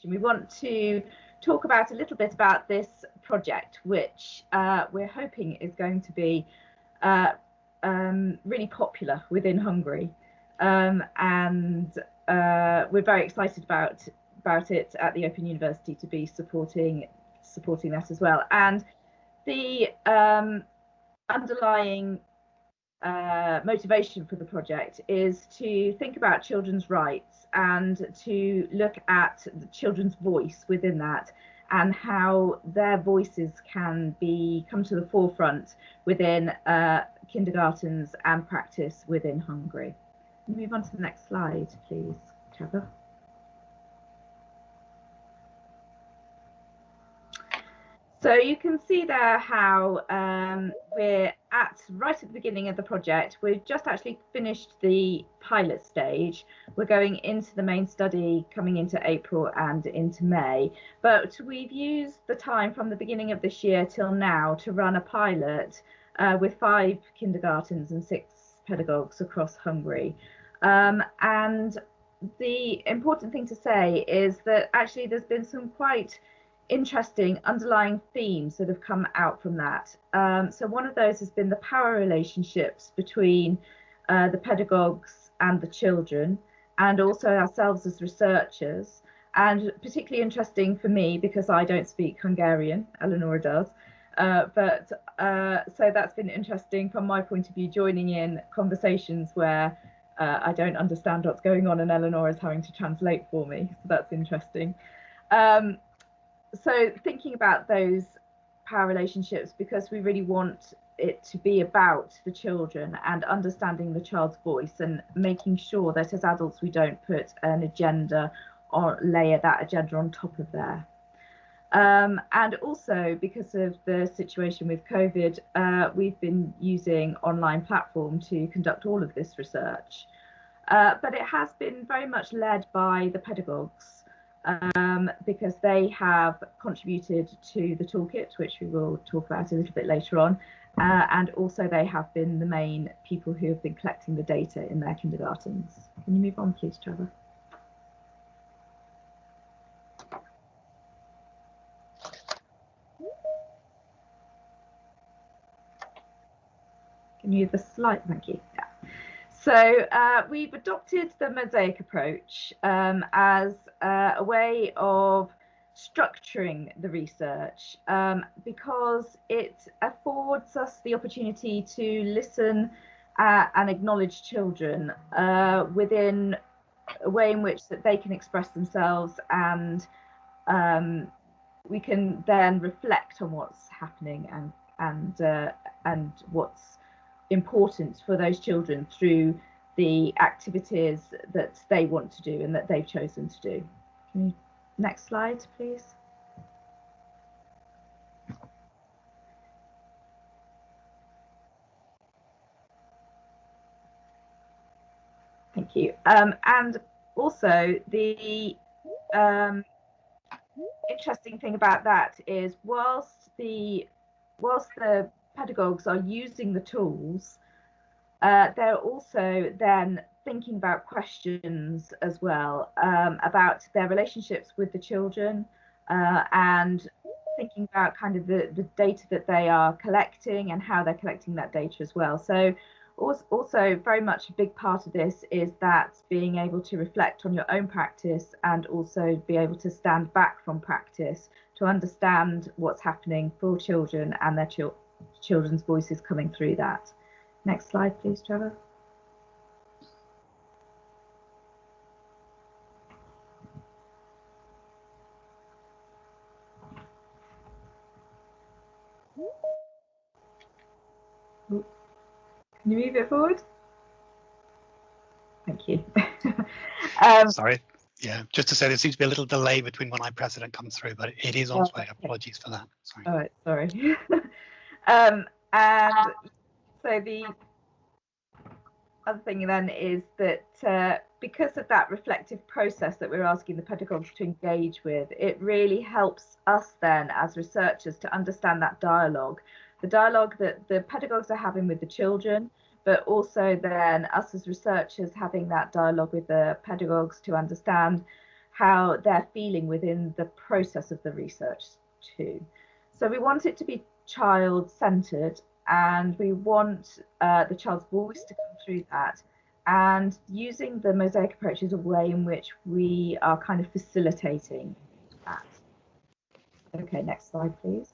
we want to talk about a little bit about this project, which we're hoping is going to be really popular within Hungary, and we're very excited about it at the Open University to be supporting that as well. And the underlying motivation for the project is to think about children's rights and to look at the children's voice within that, and how their voices can come to the forefront within kindergartens and practice within Hungary. Move on to the next slide, please, Trevor. So you can see there how we're right at the beginning of the project. We've just actually finished the pilot stage. We're going into the main study coming into April and into May, but we've used the time from the beginning of this year till now to run a pilot with 5 kindergartens and 6 pedagogues across Hungary. And the important thing to say is that actually there's been some quite interesting underlying themes that have come out from that. So one of those has been the power relationships between the pedagogues and the children, and also ourselves as researchers. And particularly interesting for me, because I don't speak Hungarian, Eleonora does. So that's been interesting from my point of view, joining in conversations where I don't understand what's going on and Eleonora is having to translate for me. So that's interesting. So thinking about those power relationships, because we really want it to be about the children and understanding the child's voice and making sure that as adults we don't put an agenda or layer that agenda on top of there. And also because of the situation with COVID, we've been using online platform to conduct all of this research. But it has been very much led by the pedagogues, because they have contributed to the toolkit, which we will talk about a little bit later on, and also they have been the main people who have been collecting the data in their kindergartens. Can you move on, please, Trevor? Can you the slide? Thank you. Yeah. So we've adopted the mosaic approach as a way of structuring the research, because it affords us the opportunity to listen and acknowledge children within a way in which that they can express themselves, and we can then reflect on what's happening and what's important for those children through the activities that they want to do and that they've chosen to do. Can you, next slide, please? Thank you. And also the interesting thing about that is whilst the pedagogues are using the tools, they're also then thinking about questions as well, about their relationships with the children, and thinking about kind of the data that they are collecting and how they're collecting that data as well. So also very much a big part of this is that being able to reflect on your own practice and also be able to stand back from practice to understand what's happening for children and their children's voices coming through that. Next slide, please, Trevor. Can you move it forward? Thank you. Sorry. Yeah, just to say there seems to be a little delay between when I press it and comes through, but it is on its way. Apologies for that. Sorry. All right, sorry. And so the other thing then is that because of that reflective process that we're asking the pedagogues to engage with, it really helps us then as researchers to understand that dialogue, the dialogue that the pedagogues are having with the children, but also then us as researchers having that dialogue with the pedagogues to understand how they're feeling within the process of the research too. So we want it to be child-centered, and we want the child's voice to come through that, and using the mosaic approach is a way in which we are kind of facilitating that. Okay, next slide, please.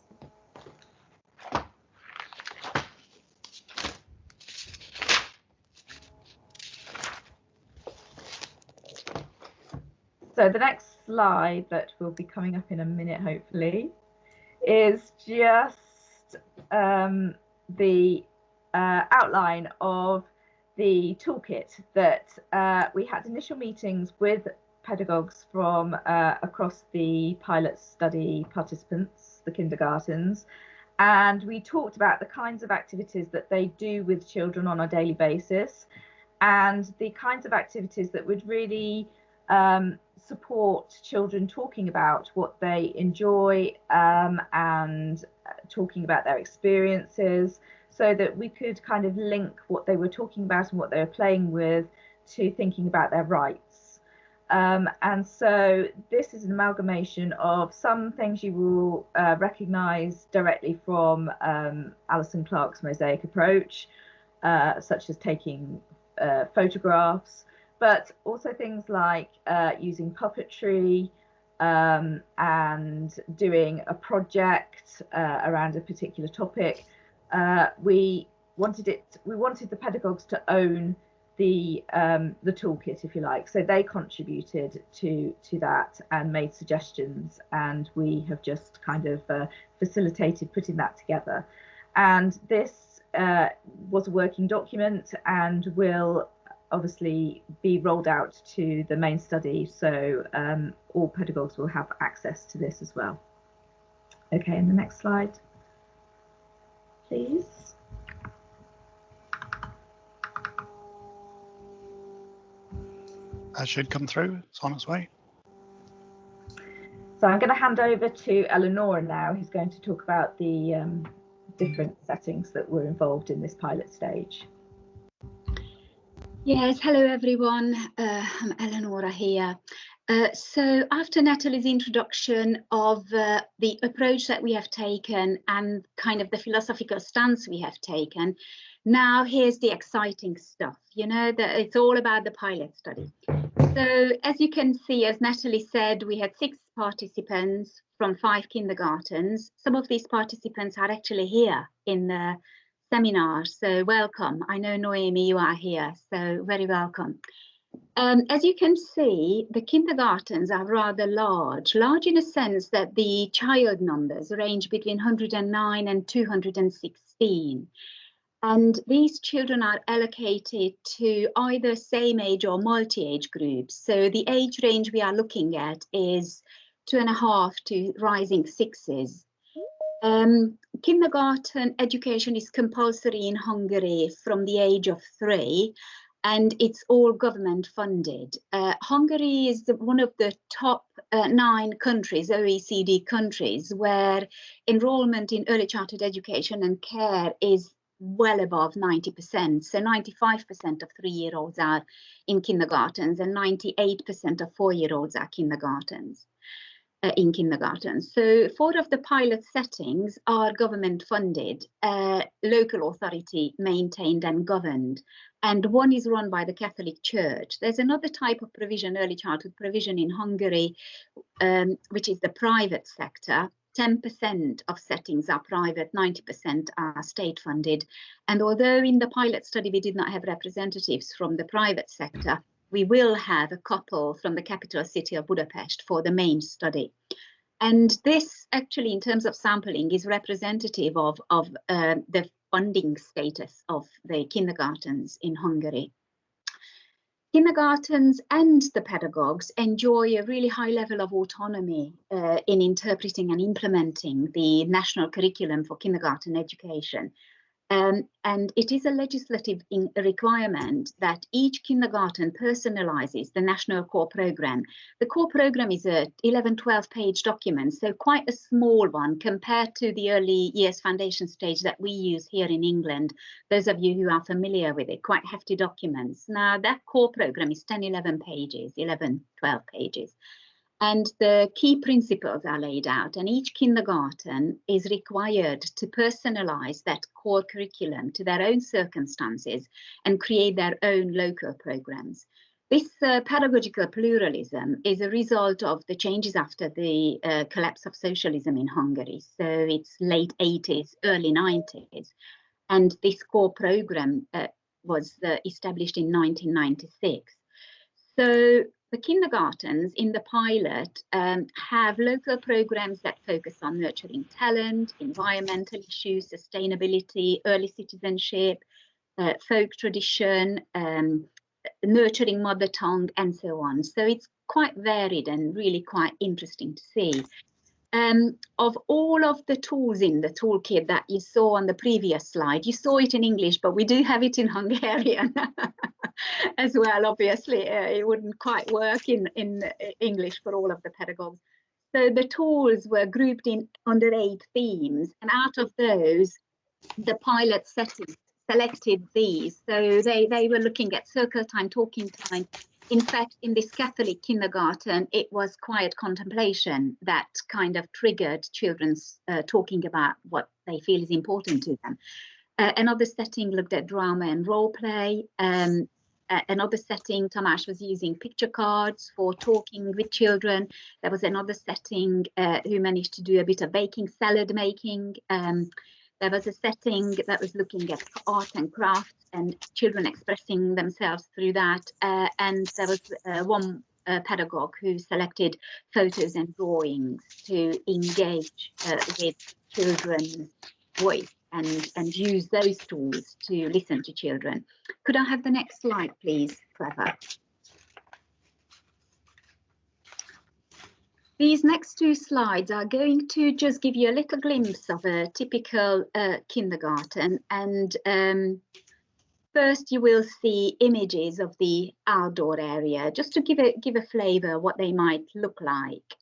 So the next slide that will be coming up in a minute, hopefully, is just the outline of the toolkit that we had initial meetings with pedagogues from across the pilot study participants, the kindergartens, and we talked about the kinds of activities that they do with children on a daily basis, and the kinds of activities that would really support children talking about what they enjoy and talking about their experiences, so that we could kind of link what they were talking about and what they were playing with to thinking about their rights. And so this is an amalgamation of some things you will recognise directly from Alison Clarke's mosaic approach, such as taking photographs, but also things like using puppetry and doing a project around a particular topic. We wanted the pedagogues to own the toolkit, if you like, so they contributed to that and made suggestions, and we have just kind of facilitated putting that together. And this was a working document and will obviously be rolled out to the main study, so all pedagogues will have access to this as well. Okay, and the next slide, please. That should come through. It's on its way. So I'm going to hand over to Eleonora now, who's going to talk about the different settings that were involved in this pilot stage. Yes, hello everyone. I'm Eleonora here. So after Natalie's introduction of the approach that we have taken and kind of the philosophical stance we have taken, now here's the exciting stuff. You know, that it's all about the pilot study. So as you can see, as Natalie said, we had 6 participants from 5 kindergartens. Some of these participants are actually here in the seminar, so welcome. I know, Noemi, you are here, so very welcome. As you can see, the kindergartens are rather large in a sense that the child numbers range between 109 and 216. And these children are allocated to either same age or multi-age groups. So the age range we are looking at is 2.5 to rising 6s. Kindergarten education is compulsory in Hungary from the age of 3, and it's all government funded. Hungary is one of the top 9 countries, OECD countries, where enrollment in early childhood education and care is well above 90%. So 95% of 3-year-olds are in kindergartens and 98% of 4-year-olds are in kindergartens. So 4 of the pilot settings are government funded, local authority maintained and governed, and 1 is run by the Catholic Church. There's another type of provision, early childhood provision in Hungary, which is the private sector. 10% of settings are private, 90% are state funded. And although in the pilot study we did not have representatives from the private sector, we will have a couple from the capital city of Budapest for the main study. And this actually, in terms of sampling, is representative of the funding status of the kindergartens in Hungary. Kindergartens and the pedagogues enjoy a really high level of autonomy in interpreting and implementing the national curriculum for kindergarten education. And it is a legislative requirement that each kindergarten personalizes the national core program. The core program is a 11-12 page document, so quite a small one compared to the early years foundation stage that we use here in England. Those of you who are familiar with it, quite hefty documents. Now that core program is 10-11 pages, 11-12 pages. And the key principles are laid out, and each kindergarten is required to personalize that core curriculum to their own circumstances and create their own local programs. This pedagogical pluralism is a result of the changes after the collapse of socialism in Hungary. So it's late 80s, early 90s. And this core program was established in 1996. So the kindergartens in the pilot have local programs that focus on nurturing talent, environmental issues, sustainability, early citizenship, folk tradition, nurturing mother tongue, and so on. So it's quite varied and really quite interesting to see. Of all of the tools in the toolkit that you saw on the previous slide, you saw it in English, but we do have it in Hungarian as well. Obviously, it wouldn't quite work in English for all of the pedagogues. So the tools were grouped in under 8 themes, and out of those, the pilot selected these. So they were looking at circle time, talking time. In fact, in this Catholic kindergarten, it was quiet contemplation that kind of triggered children's talking about what they feel is important to them. Another setting looked at drama and role play. Another setting, Tamás was using picture cards for talking with children. There was another setting who managed to do a bit of baking, salad making. There was a setting that was looking at art and crafts and children expressing themselves through that. And there was one pedagogue who selected photos and drawings to engage with children's voice and use those tools to listen to children. Could I have the next slide, please, Trevor? These next 2 slides are going to just give you a little glimpse of a typical kindergarten. And first you will see images of the outdoor area, just to give a flavour what they might look like.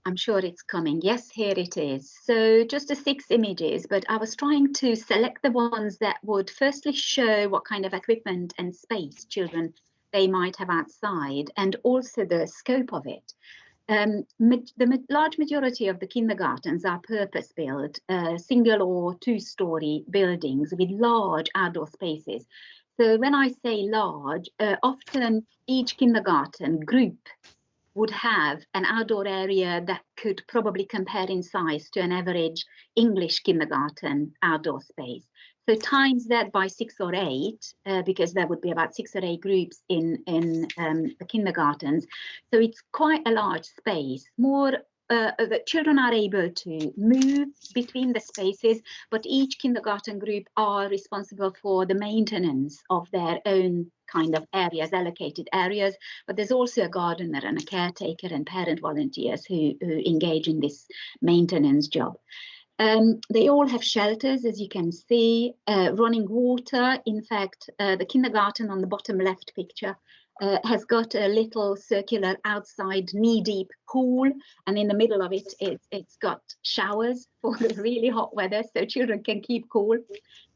I'm sure it's coming. Yes, here it is. So just the 6 images, but I was trying to select the ones that would firstly show what kind of equipment and space children they might have outside, and also the scope of it. The large majority of the kindergartens are purpose-built, single or 2-story buildings with large outdoor spaces. So when I say large, often each kindergarten group would have an outdoor area that could probably compare in size to an average English kindergarten outdoor space. So times that by 6 or 8, because there would be about 6 or 8 groups in the kindergartens. So it's quite a large space. The children are able to move between the spaces, but each kindergarten group are responsible for the maintenance of their own kind of areas, allocated areas. But there's also a gardener and a caretaker and parent volunteers who engage in this maintenance job. They all have shelters, as you can see, running water. In fact, the kindergarten on the bottom left picture has got a little circular outside knee-deep pool, and in the middle of it, it's got showers for the really hot weather, so children can keep cool.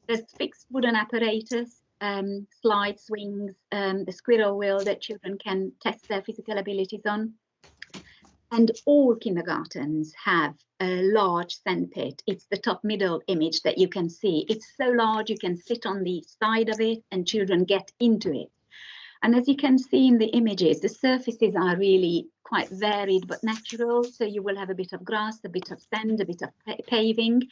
There's fixed wooden apparatus, slide swings, the squirrel wheel that children can test their physical abilities on. And all kindergartens have a large sandpit. It's the top middle image that you can see. It's so large you can sit on the side of it and children get into it. And as you can see in the images, the surfaces are really quite varied but natural. So you will have a bit of grass, a bit of sand, a bit of paving.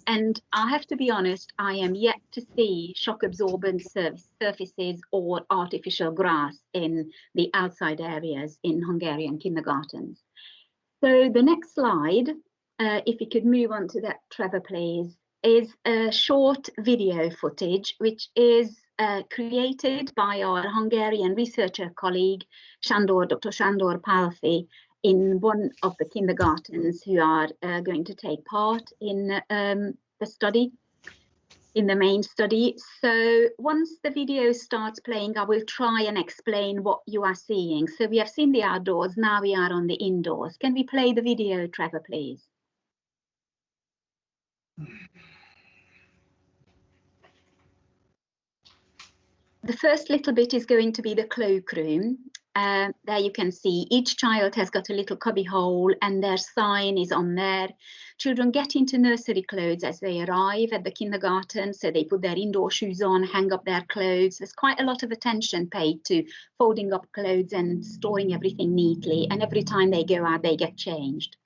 And I have to be honest, I am yet to see shock absorbent surfaces or artificial grass in the outside areas in Hungarian kindergartens. So the next slide, if you could move on to that, Trevor, please, is a short video footage, which is created by our Hungarian researcher colleague, Dr. Sándor Pálffy, in one of the kindergartens who are going to take part in the study, in the main study. So once the video starts playing, I will try and explain what you are seeing. So we have seen the outdoors, now we are on the indoors. Can we play the video, Trevor, please? The first little bit is going to be the cloakroom. There you can see each child has got a little cubby hole and their sign is on there. Children get into nursery clothes as they arrive at the kindergarten, so they put their indoor shoes on, hang up their clothes. There's quite a lot of attention paid to folding up clothes and storing everything neatly, and every time they go out they get changed.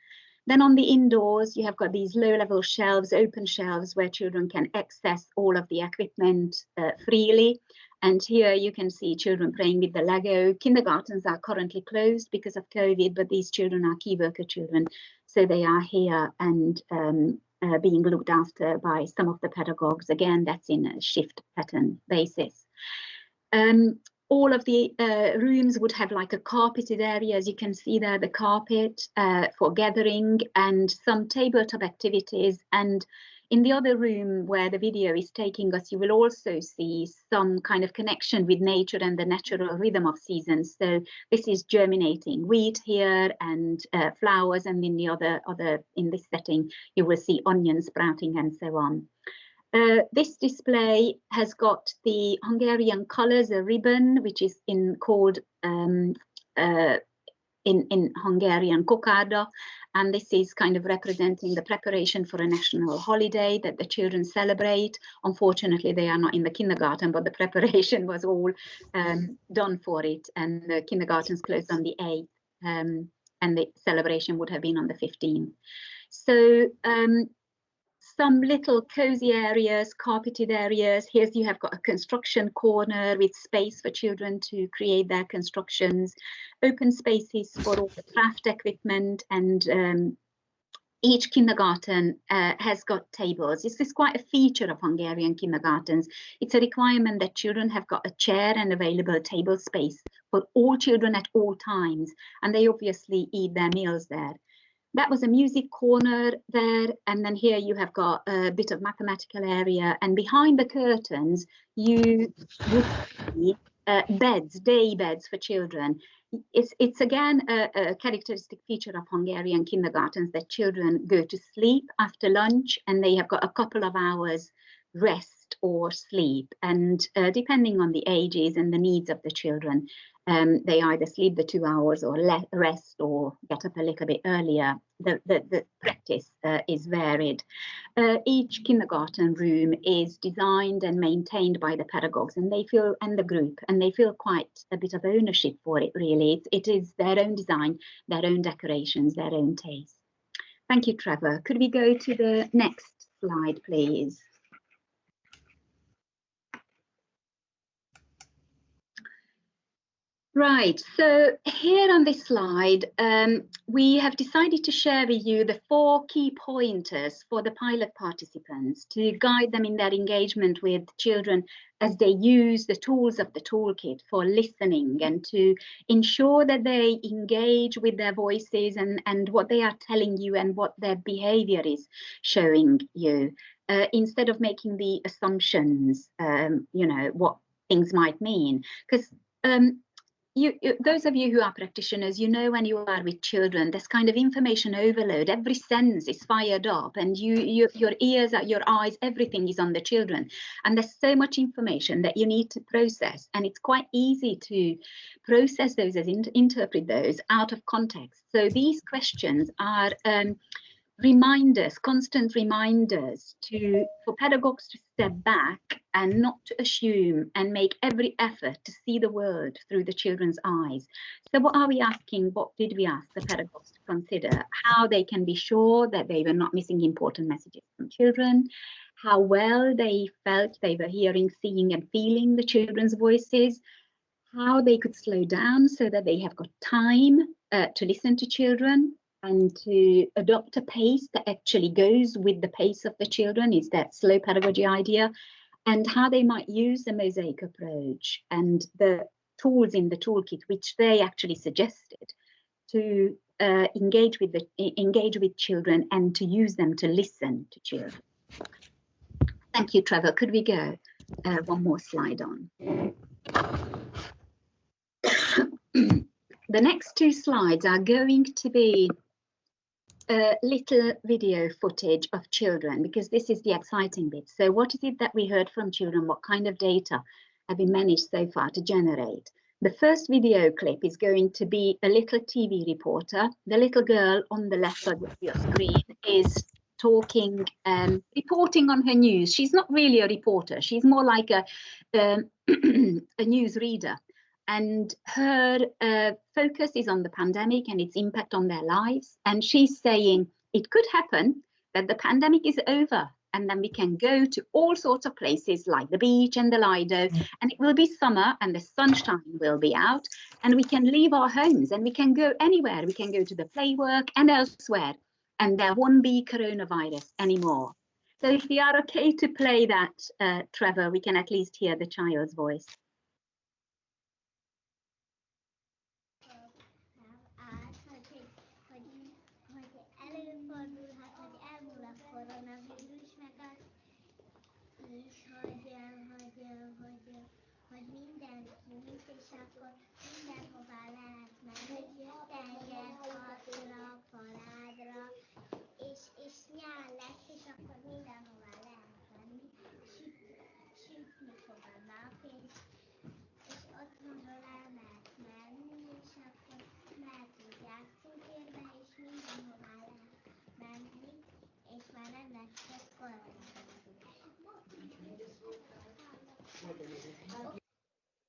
Then on the indoors, you have got these low-level shelves, open shelves, where children can access all of the equipment freely. And here you can see children playing with the Lego. Kindergartens are currently closed because of COVID, but these children are key worker children, so they are here and being looked after by some of the pedagogues. Again, that's in a shift pattern basis. All of the rooms would have like a carpeted area, as you can see there, the carpet for gathering and some tabletop activities. And in the other room where the video is taking us, you will also see some kind of connection with nature and the natural rhythm of seasons. So this is germinating wheat here and flowers, and in the other in this setting, you will see onions sprouting and so on. This display has got the Hungarian colours, a ribbon, which is called in Hungarian kokarda, and this is kind of representing the preparation for a national holiday that the children celebrate. Unfortunately, they are not in the kindergarten, but the preparation was all done for it, and the kindergartens closed on the 8th, and the celebration would have been on the 15th. So some little cozy areas, carpeted areas. Here you have got a construction corner with space for children to create their constructions, open spaces for all the craft equipment, and each kindergarten has got tables. This is quite a feature of Hungarian kindergartens. It's a requirement that children have got a chair and available table space for all children at all times, and they obviously eat their meals there. That was a music corner there, and then here you have got a bit of mathematical area, and behind the curtains you would see beds, day beds for children. It's again a characteristic feature of Hungarian kindergartens that children go to sleep after lunch and they have got a couple of hours rest or sleep, and depending on the ages and the needs of the children, they either sleep the 2 hours or rest or get up a little bit earlier. The practice is varied. Each kindergarten room is designed and maintained by the pedagogues and the group, and they feel quite a bit of ownership for it, really. It is their own design, their own decorations, their own taste. Thank you, Trevor. Could we go to the next slide, please? Right, so here on this slide, we have decided to share with you the 4 key pointers for the pilot participants to guide them in their engagement with children as they use the tools of the toolkit for listening, and to ensure that they engage with their voices and what they are telling you and what their behavior is showing you, instead of making the assumptions, you know, what things might mean. Because those of you who are practitioners, you know, when you are with children, there's kind of information overload. Every sense is fired up, and your ears, your eyes, everything is on the children. And there's so much information that you need to process, and it's quite easy to process those and interpret those out of context. So these questions are reminders, constant reminders for pedagogues to step back and not to assume, and make every effort to see the world through the children's eyes. So what are we asking? What did we ask the pedagogues to consider? How they can be sure that they were not missing important messages from children, how well they felt they were hearing, seeing and feeling the children's voices, how they could slow down so that they have got time to listen to children, and to adopt a pace that actually goes with the pace of the children, is that slow pedagogy idea, and how they might use the mosaic approach and the tools in the toolkit, which they actually suggested, to engage with children and to use them to listen to children. Thank you, Trevor. Could we go one more slide on? The next 2 slides are going to be little video footage of children, because this is the exciting bit. So what is it that we heard from children? What kind of data have we managed so far to generate? The first video clip is going to be a little TV reporter. The little girl on the left of your screen is talking, reporting on her news. She's not really a reporter. She's more like a news reader. And her focus is on the pandemic and its impact on their lives. And she's saying it could happen that the pandemic is over and then we can go to all sorts of places like the beach and the Lido, and it will be summer and the sunshine will be out, and we can leave our homes and we can go anywhere. We can go to the playwork and elsewhere, and there won't be coronavirus anymore. So if you are okay to play that, Trevor, we can at least hear the child's voice. Hogy mindenki mit, és akkor mindenhová lehet menni, tenger, partra, parádra, és nyár lesz, és akkor mindenhová lehet menni, sütni fog a nap, és otthonról el lehet menni, és akkor lehet úgy játszótérbe, és mindenhová lehet menni, és már nem lesz csak koronavírus.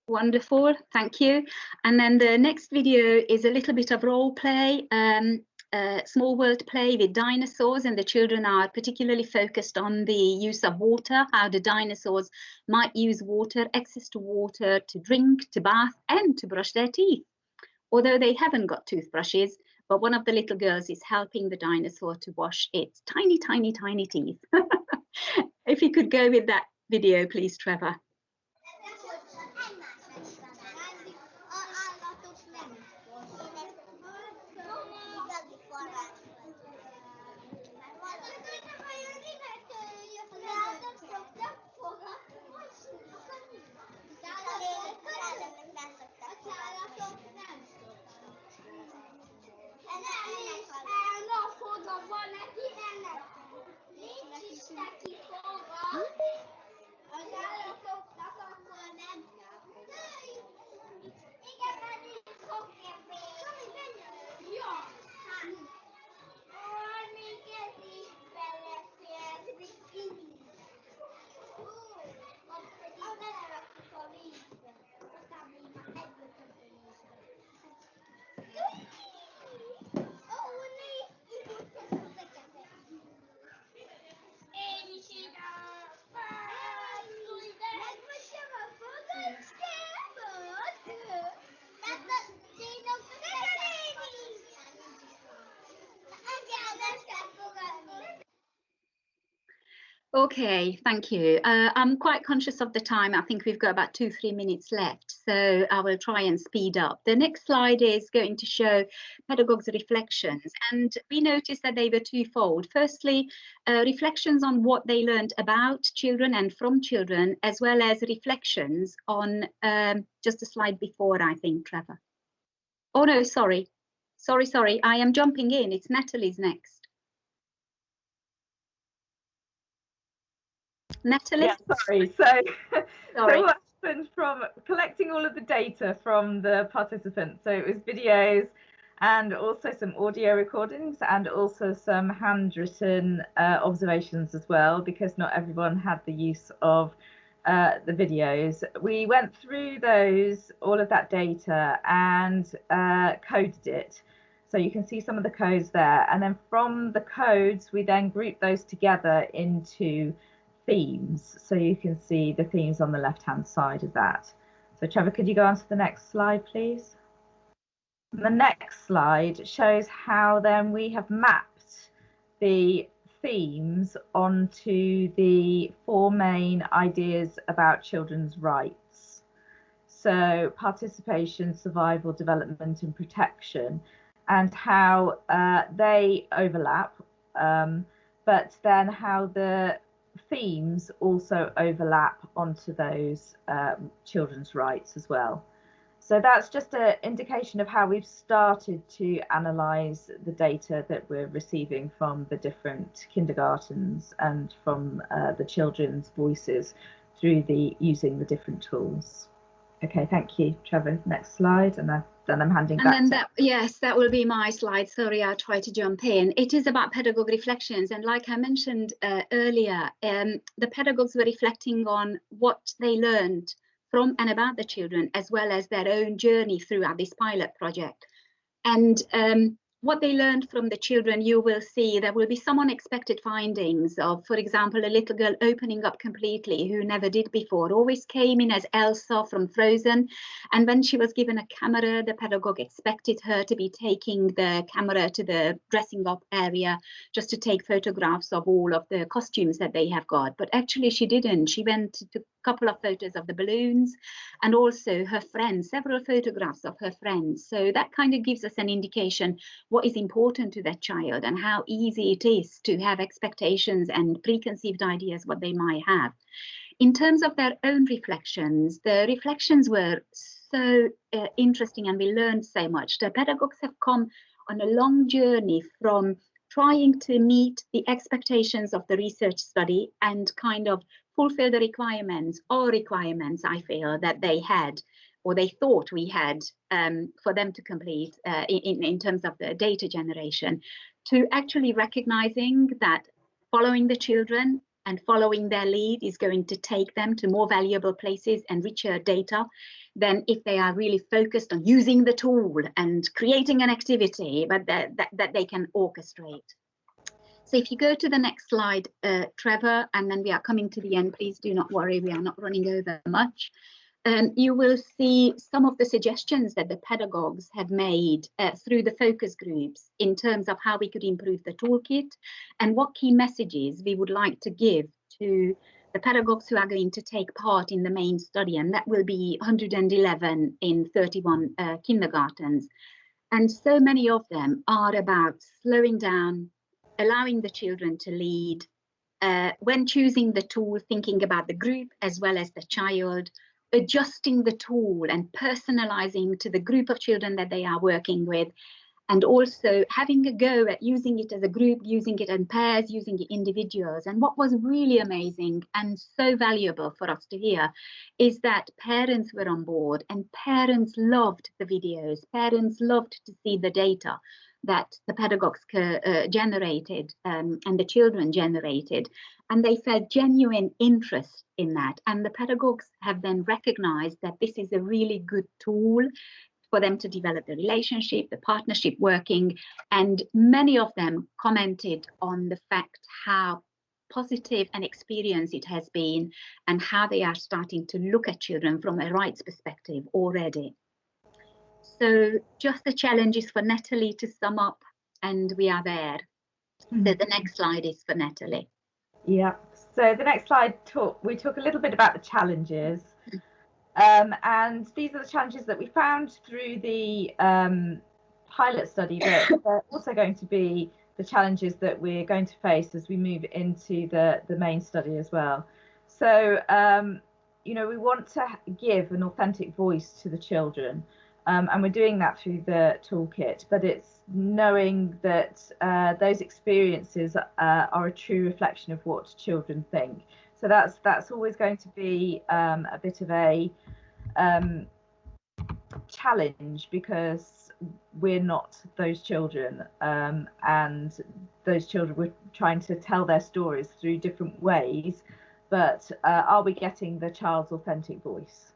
Wonderful, thank you. And then the next video is a little bit of role play, small world play with dinosaurs, and the children are particularly focused on the use of water, how the dinosaurs might use water, access to water to drink, to bath, and to brush their teeth. Although they haven't got toothbrushes, but one of the little girls is helping the dinosaur to wash its tiny, tiny, tiny teeth. If you could go with that video, please, Trevor. Okay, thank you. I'm quite conscious of the time. I think we've got about 2-3 minutes left, so I will try and speed up. The next slide is going to show pedagogues' reflections, and we noticed that they were twofold. Firstly, reflections on what they learned about children and from children, as well as reflections on just a slide before, I think, Trevor. Oh no, sorry, I am jumping in. It's Natalie's next. Natalie? Yeah, sorry. So what happened from collecting all of the data from the participants? So it was videos and also some audio recordings and also some handwritten observations as well, because not everyone had the use of the videos. We went through all of that data and coded it. So you can see some of the codes there. And then from the codes, we then grouped those together into themes, so you can see the themes on the left hand side of that. So Trevor, could you go on to the next slide, please? The next slide shows how then we have mapped the themes onto the 4 main ideas about children's rights. So participation, survival, development and protection, and how they overlap, but then how the themes also overlap onto those children's rights as well. So that's just an indication of how we've started to analyse the data that we're receiving from the different kindergartens and from the children's voices through using the different tools. Okay, thank you, Trevor. Next slide, and then I'm handing back. And then yes, that will be my slide. Sorry, I'll try to jump in. It is about pedagogue reflections, and like I mentioned earlier, the pedagogues were reflecting on what they learned from and about the children, as well as their own journey throughout this pilot project. And what they learned from the children, you will see there will be some unexpected findings of, for example, a little girl opening up completely who never did before, always came in as Elsa from Frozen. And when she was given a camera, the pedagogue expected her to be taking the camera to the dressing up area just to take photographs of all of the costumes that they have got. But actually she didn't. She went to a couple of photos of the balloons and also her friends, several photographs of her friends. So that kind of gives us an indication what is important to that child and how easy it is to have expectations and preconceived ideas what they might have. In terms of their own reflections, the reflections were so interesting and we learned so much. The pedagogues have come on a long journey from trying to meet the expectations of the research study and kind of fulfill the requirements, all requirements I feel that they had or they thought we had for them to complete in terms of the data generation, to actually recognizing that following the children and following their lead is going to take them to more valuable places and richer data than if they are really focused on using the tool and creating an activity, but that they can orchestrate. So if you go to the next slide, Trevor, and then we are coming to the end, please do not worry, we are not running over much. You will see some of the suggestions that the pedagogues have made through the focus groups in terms of how we could improve the toolkit and what key messages we would like to give to the pedagogues who are going to take part in the main study, and that will be 111 in 31 kindergartens. And so many of them are about slowing down, allowing the children to lead, when choosing the tool, thinking about the group as well as the child, adjusting the tool and personalizing to the group of children that they are working with, and also having a go at using it as a group, using it in pairs, using it individuals. And what was really amazing and so valuable for us to hear is that parents were on board and parents loved the videos. Parents loved to see the data that the pedagogues generated and the children generated, and they felt genuine interest in that. And the pedagogues have then recognized that this is a really good tool for them to develop the relationship, the partnership working, and many of them commented on the fact how positive an experience it has been and how they are starting to look at children from a rights perspective already. So just the challenges for Natalie to sum up, and we are there. So the next slide is for Natalie. Yeah, so the next slide we talk a little bit about the challenges. And these are the challenges that we found through the pilot study, but they're also going to be the challenges that we're going to face as we move into the main study as well. So, you know, we want to give an authentic voice to the children, and we're doing that through the toolkit, but it's knowing that those experiences are a true reflection of what children think. So that's always going to be a bit of a challenge, because we're not those children, and those children, we're trying to tell their stories through different ways, but are we getting the child's authentic voice?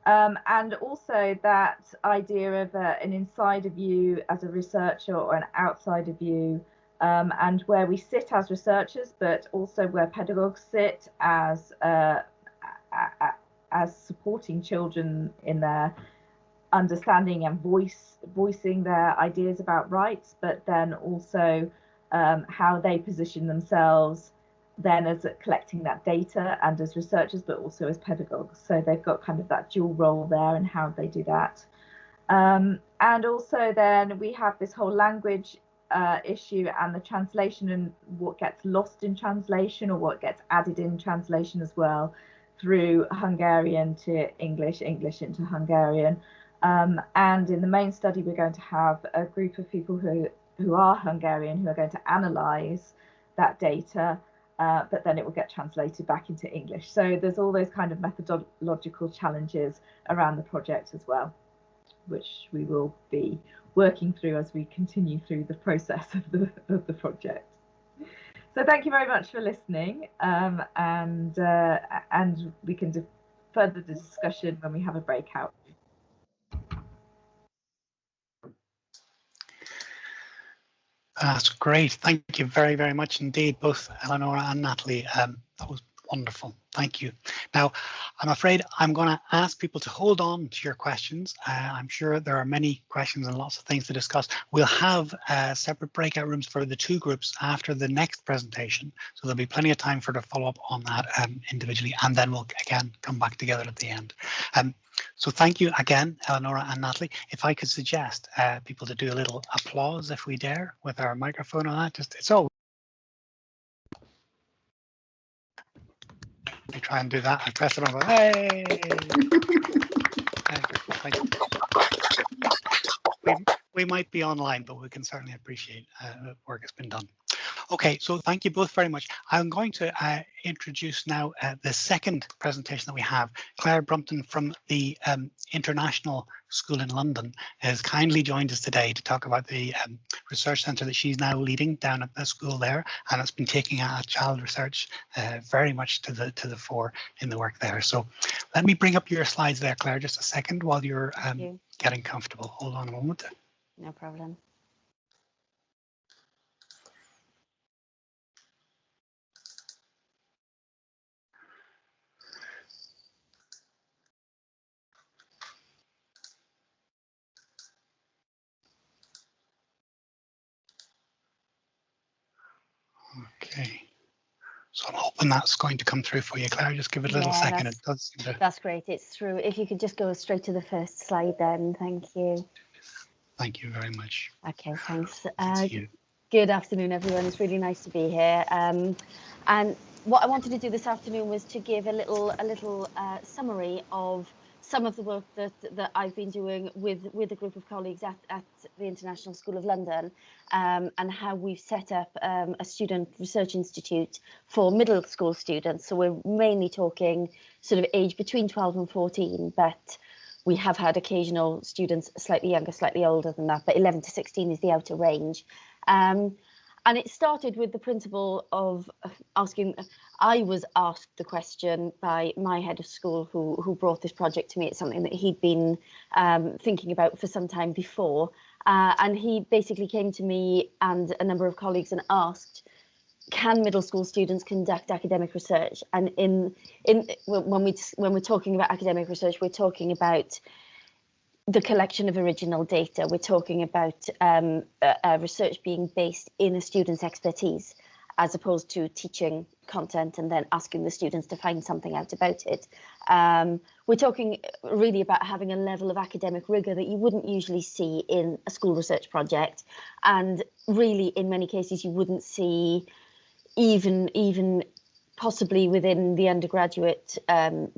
And also that idea of an insider view as a researcher or an outsider view, and where we sit as researchers, but also where pedagogues sit as supporting children in their understanding and voicing their ideas about rights, but then also how they position themselves then as collecting that data and as researchers, but also as pedagogues. So they've got kind of that dual role there and how they do that. And also then we have this whole language issue and the translation and what gets lost in translation or what gets added in translation as well, through Hungarian to English, English into Hungarian. And in the main study, we're going to have a group of people who are Hungarian, who are going to analyse that data but then it will get translated back into English. So there's all those kind of methodological challenges around the project as well, which we will be working through as we continue through the process of the project. So thank you very much for listening, and we can do further discussion when we have a breakout. That's great. Thank you very, very much indeed, both Eleonora and Natalie. That was wonderful. Thank you. Now, I'm afraid I'm going to ask people to hold on to your questions. I'm sure there are many questions and lots of things to discuss. We'll have separate breakout rooms for the two groups after the next presentation. So there'll be plenty of time for to follow up on that individually, and then we'll again come back together at the end. So thank you again, Eleonora and Natalie. If I could suggest people to do a little applause, if we dare, with our microphone on that. Just it's all. Let me try and do that. I press it on. Hey! We might be online, but we can certainly appreciate the work that's been done. Okay, so thank you both very much. I'm going to introduce now the second presentation that we have. Claire Brumpton from the International School in London has kindly joined us today to talk about the research centre that she's now leading down at the school there, and it's been taking child research very much to the fore in the work there. So let me bring up your slides there, Claire, just a second while you're getting comfortable. Hold on a moment. No problem. Okay, so I'm hoping that's going to come through for you, Claire. Just give it a little second. It does seem to... That's great. It's through. If you could just go straight to the first slide then. Thank you. Thank you very much. Okay, thanks. You. Good afternoon, everyone. It's really nice to be here. And what I wanted to do this afternoon was to give a little summary of some of the work that I've been doing with a group of colleagues at the International School of London, and how we've set up a student research institute for middle school students. So we're mainly talking sort of age between 12 and 14, but we have had occasional students slightly younger, slightly older than that, but 11 to 16 is the outer range. And it started with the principle of asking. I was asked the question by my head of school who brought this project to me. It's something that he'd been thinking about for some time before. And he basically came to me and a number of colleagues and asked, can middle school students conduct academic research? And when we're talking about academic research, we're talking about the collection of original data. We're talking about research being based in a student's expertise, as opposed to teaching content and then asking the students to find something out about it. We're talking really about having a level of academic rigor that you wouldn't usually see in a school research project. And really, in many cases, you wouldn't see even possibly within the undergraduate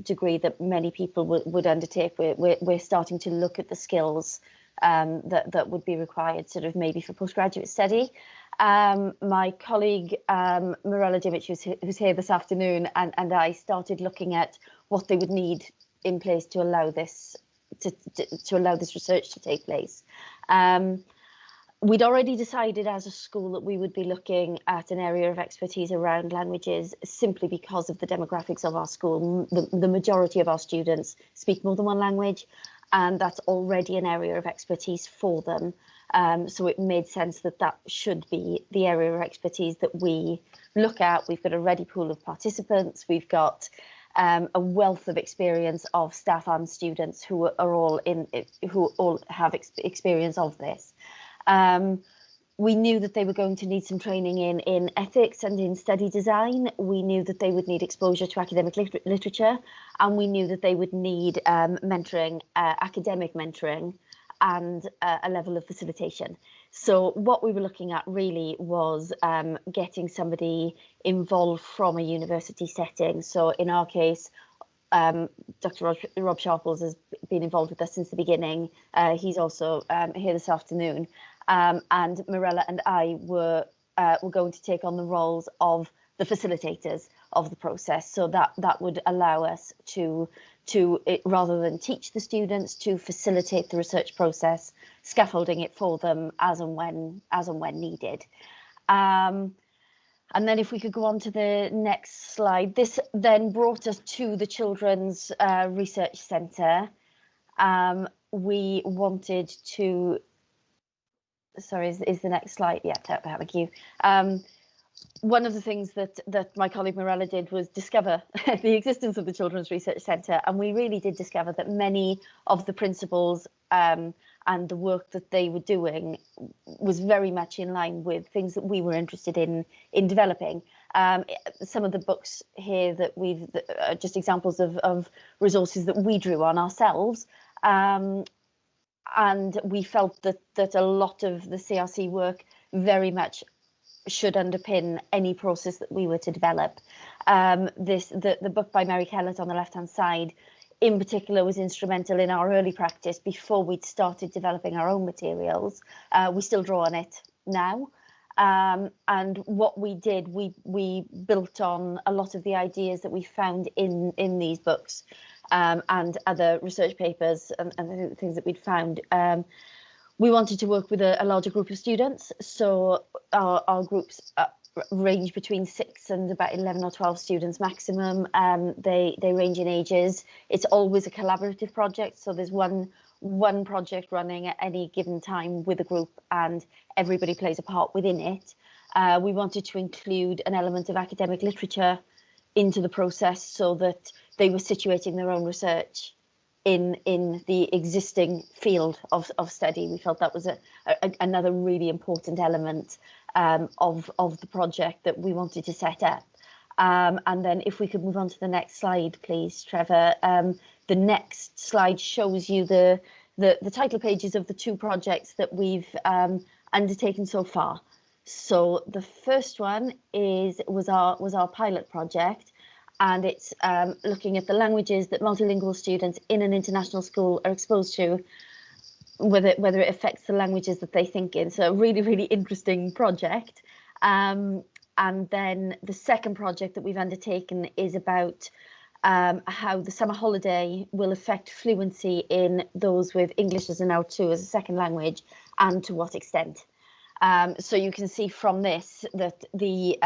degree that many people would undertake. We're starting to look at the skills that would be required sort of maybe for postgraduate study. My colleague Mirella Dimic, who's here this afternoon, and I started looking at what they would need in place to allow this to allow this research to take place. We'd already decided as a school that we would be looking at an area of expertise around languages simply because of the demographics of our school. The majority of our students speak more than one language, and that's already an area of expertise for them. So it made sense that that should be the area of expertise that we look at. We've got a ready pool of participants. We've got a wealth of experience of staff and students who all have experience of this. We knew that they were going to need some training in ethics and in study design. We knew that they would need exposure to academic literature, and we knew that they would need mentoring, academic mentoring, and a level of facilitation. So what we were looking at really was getting somebody involved from a university setting. So in our case, Dr. Rob Sharples has been involved with us since the beginning. He's also here this afternoon. And Mirella and I were going to take on the roles of the facilitators of the process. So that would allow us to rather than teach the students, to facilitate the research process, scaffolding it for them as and when needed. And then if we could go on to the next slide, this then brought us to the Children's Research Centre. We wanted to, sorry, is the next slide? Yeah, thank you. One of the things that my colleague Mirella did was discover the existence of the Children's Research Centre, and we really did discover that many of the principles and the work that they were doing was very much in line with things that we were interested in developing. Some of the books here that we've just examples of resources that we drew on ourselves, and we felt that a lot of the CRC work very much should underpin any process that we were to develop. The book by Mary Kellett on the left-hand side in particular was instrumental in our early practice before we'd started developing our own materials. We still draw on it now. And what we did, we built on a lot of the ideas that we found in these books and other research papers and the things that we'd found. We wanted to work with a larger group of students, so our groups range between 6 and about 11 or 12 students maximum. They range in ages. It's always a collaborative project, so there's one project running at any given time with a group, and everybody plays a part within it. We wanted to include an element of academic literature into the process so that they were situating their own research in the existing field of study. We felt that was another really important element of the project that we wanted to set up. And then if we could move on to the next slide, please, Trevor. The next slide shows you the title pages of the 2 projects that we've undertaken so far. So the first one was our pilot project, and it's looking at the languages that multilingual students in an international school are exposed to, whether it affects the languages that they think in. So a really, really interesting project. And then the second project that we've undertaken is about how the summer holiday will affect fluency in those with English as an L2 as a second language, and to what extent. So you can see from this that the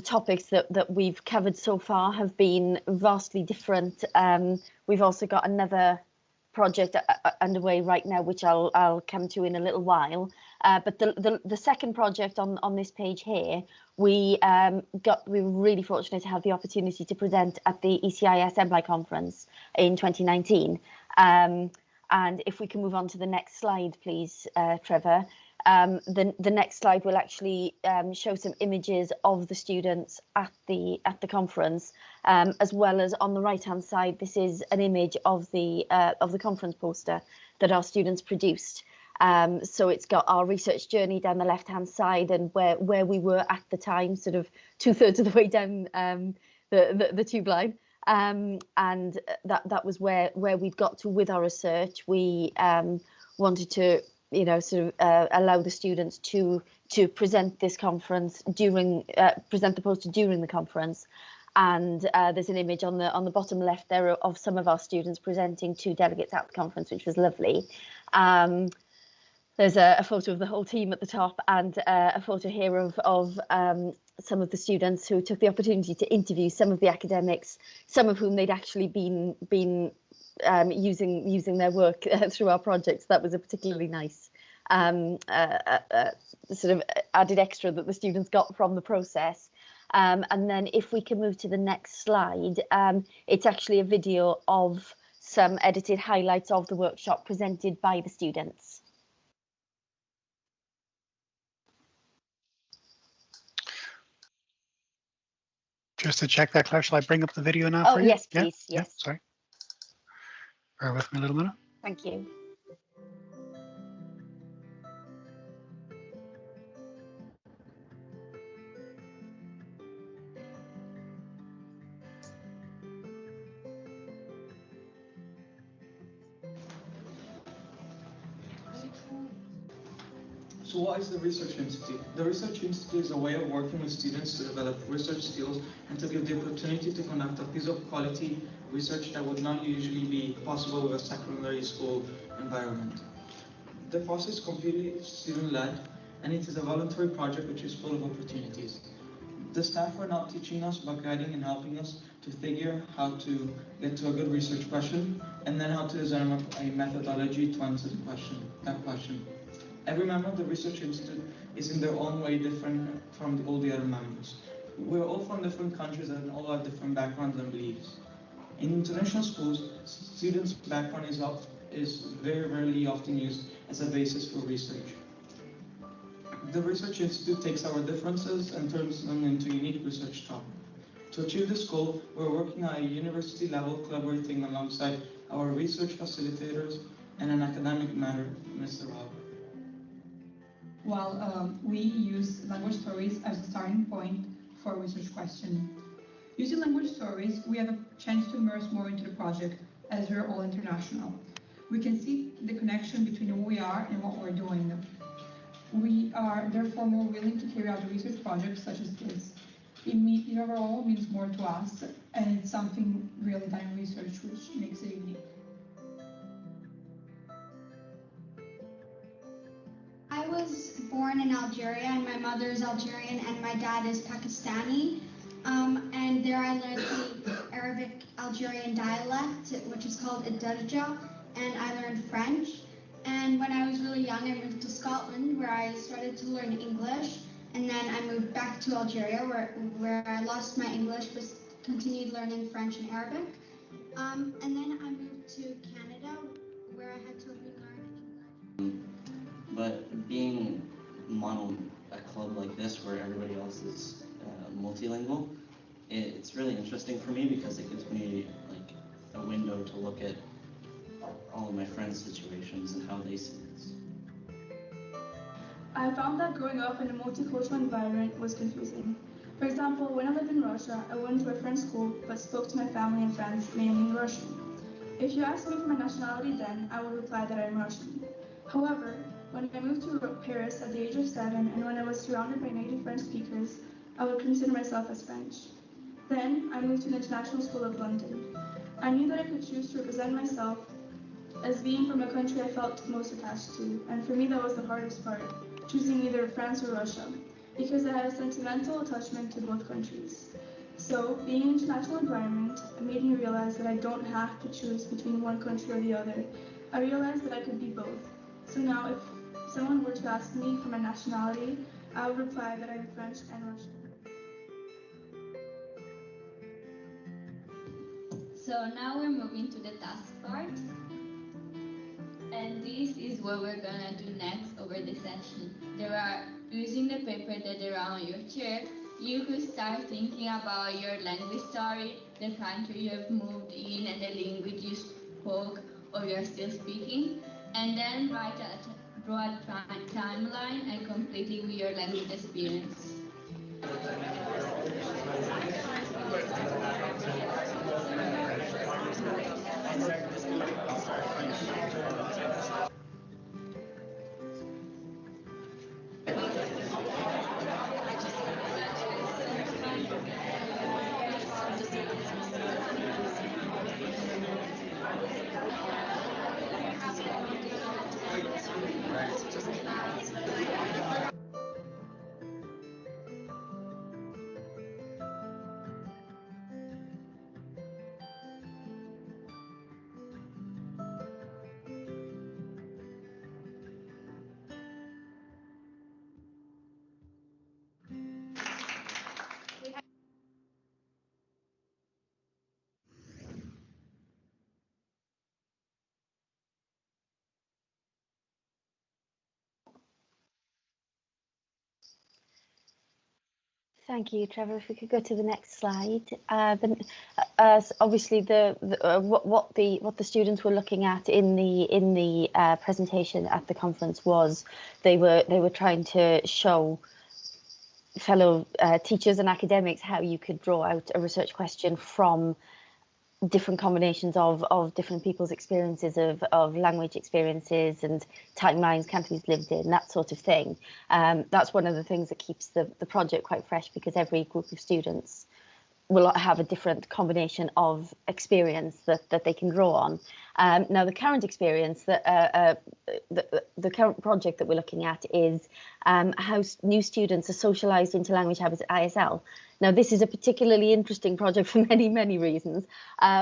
topics that we've covered so far have been vastly different. We've also got another project underway right now, which I'll come to in a little while. But the second project on this page here, we were really fortunate to have the opportunity to present at the ECIS MBLI conference in 2019. And if we can move on to the next slide, please, Trevor. The next slide will actually show some images of the students at the conference, as well as on the right hand side. This is an image of the conference poster that our students produced. So it's got our research journey down the left hand side and where we were at the time, sort of 2/3 of the way down the tube line. And that was where we'd got to with our research. We wanted to sort of allow the students to present this conference present the poster during the conference. And there's an image on the bottom left there of some of our students presenting to delegates at the conference, which was lovely. There's a photo of the whole team at the top, and a photo here of some of the students who took the opportunity to interview some of the academics, some of whom they'd actually been using their work through our projects. That was a particularly nice sort of added extra that the students got from the process. And then if we can move to the next slide, it's actually a video of some edited highlights of the workshop presented by the students. Just to check that, Claire, shall I bring up the video now for you? Yes, please. Yeah? Yes. Yeah, sorry. Bear with me a little minute. Thank you. So what is the Research Institute? The Research Institute is a way of working with students to develop research skills and to give the opportunity to conduct a piece of quality research that would not usually be possible with a secondary school environment. The process is completely student-led, and it is a voluntary project which is full of opportunities. The staff are not teaching us, but guiding and helping us to figure how to get to a good research question, and then how to design a methodology to answer that question. Every member of the Research Institute is in their own way different from all the other members. We're all from different countries and all have different backgrounds and beliefs. In international schools, students' background is very rarely often used as a basis for research. The Research Institute takes our differences and turns them into unique research topics. To achieve this goal, we're working at a university level, collaborating alongside our research facilitators and an academic mentor, Mr. Rob. Well, we use language stories as a starting point for a research question. Using language stories, we have a chance to immerse more into the project as we're all international. We can see the connection between who we are and what we're doing. We are therefore more willing to carry out a research project such as this. It overall means more to us, and it's something really done in research which makes it unique. I was born in Algeria, and my mother is Algerian and my dad is Pakistani. And there I learned the Arabic Algerian dialect, which is called Idarja, and I learned French. And when I was really young, I moved to Scotland, where I started to learn English. And then I moved back to Algeria, where I lost my English, but continued learning French and Arabic. And then I moved to Canada, where I had to relearn English. But being a club like this, where everybody else is multilingual, it's really interesting for me because it gives me like a window to look at all of my friends' situations and how they see this. I found that growing up in a multicultural environment was confusing. For example, when I lived in Russia, I went to a French school but spoke to my family and friends mainly in Russian. If you asked me for my nationality then, I would reply that I'm Russian. However, when I moved to Paris at the age of 7 and when I was surrounded by native French speakers, I would consider myself as French. Then I moved to the International School of London. I knew that I could choose to represent myself as being from a country I felt most attached to, and for me that was the hardest part, choosing either France or Russia, because I had a sentimental attachment to both countries. So, being in an international environment made me realize that I don't have to choose between one country or the other. I realized that I could be both. So now, if someone were to ask me for my nationality, I would reply that I'm French and Russian. So now we're moving to the task part. And this is what we're gonna do next over the session. Using the paper that are on your chair, you could start thinking about your language story, the country you have moved in and the language you spoke or you're still speaking, and then write a broad timeline and complete it with your language experience. Thank you, Trevor. If we could go to the next slide. Obviously, what the students were looking at in the presentation at the conference was they were trying to show fellow teachers and academics how you could draw out a research question from different combinations of different people's experiences of language experiences and timelines, countries lived in, that sort of thing. That's one of the things that keeps the project quite fresh, because every group of students will have a different combination of experience that they can draw on. Now, the current experience, the current project that we're looking at is how new students are socialised into Language Habits at ISL. Now, this is a particularly interesting project for many, many reasons.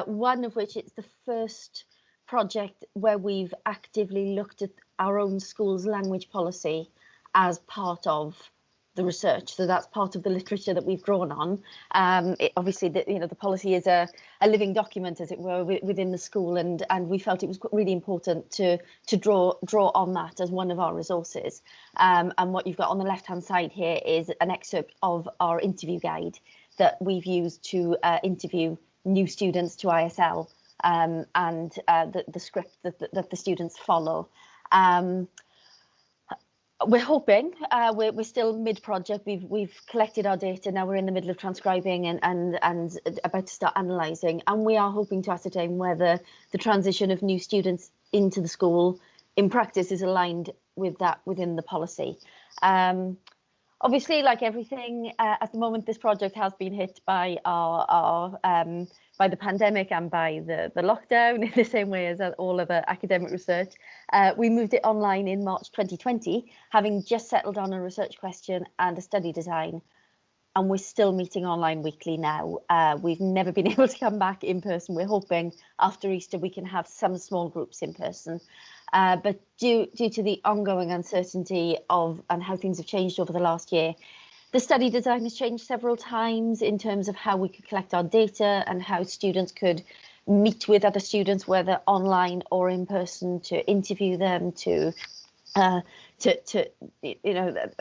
One of which it's the first project where we've actively looked at our own school's language policy as part of the research. So that's part of the literature that we've drawn on. Obviously, the policy is a living document, as it were, within the school, and we felt it was really important to draw on that as one of our resources. And what you've got on the left-hand side here is an excerpt of our interview guide that we've used to interview new students to ISL, and the script that the students follow. We're hoping, we're still mid-project, we've collected our data, now we're in the middle of transcribing and about to start analysing, and we are hoping to ascertain whether the transition of new students into the school in practice is aligned with that within the policy. Obviously, like everything, at the moment this project has been hit by by the pandemic and by the lockdown, in the same way as all other academic research. We moved it online in March 2020, having just settled on a research question and a study design, and we're still meeting online weekly now. We've never been able to come back in person. We're hoping after Easter we can have some small groups in person. But due to the ongoing uncertainty and how things have changed over the last year, the study design has changed several times in terms of how we could collect our data and how students could meet with other students, whether online or in person, to interview them,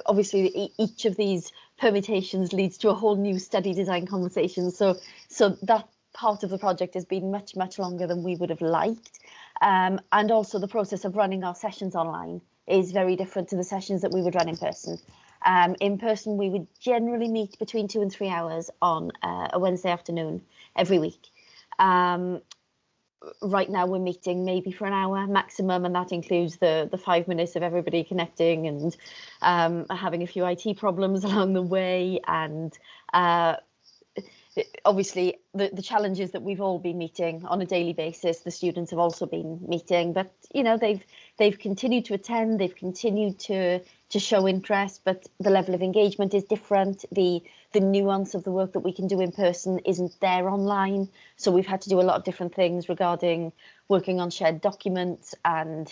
obviously each of these permutations leads to a whole new study design conversation. So that part of the project has been much, much longer than we would have liked. And also the process of running our sessions online is very different to the sessions that we would run in person. In person, we would generally meet between 2 and 3 hours on a Wednesday afternoon every week. Right now we're meeting maybe for an hour maximum, and that includes the 5 minutes of everybody connecting and having a few IT problems along the way, and obviously the challenges that we've all been meeting on a daily basis, the students have also been meeting, but they've continued to attend, they've continued to show interest, but the level of engagement is different. The nuance of the work that we can do in person isn't there online, so we've had to do a lot of different things regarding working on shared documents and